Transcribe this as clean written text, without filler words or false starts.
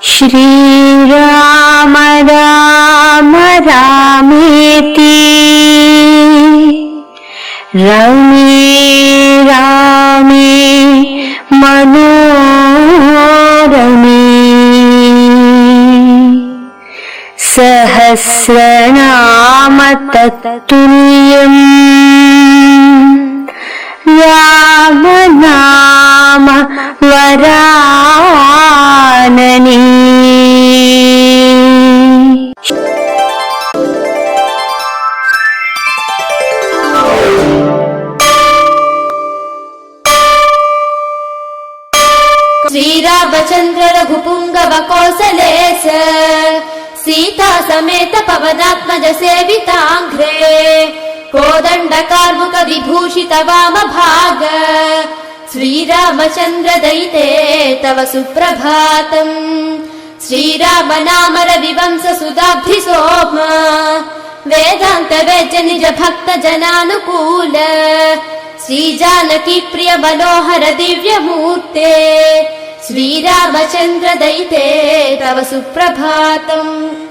श्रीराम राम रामेति रमे रामे मनोरमे सहस्रनाम तत्तुल्यम् राम नाम वरानने। श्रीरामचन्द्र रघुपुङ्गव कौसलेश सीता समेत पवनात्मज सेविताङ्घ्रे कोदण्ड कार्मुक विभूषित वामभाग श्रीरामचन्द्र दयिते तव सुप्रभातम्। श्रीराम नाम रविवंश सुधाब्धि सोम वेदान्त वेद्य निज भक्त जनानुकूल श्रीजानकी प्रिय मनोहर दिव्यमूर्ते श्रीरामचन्द्र दयिते तव सुप्रभातम्।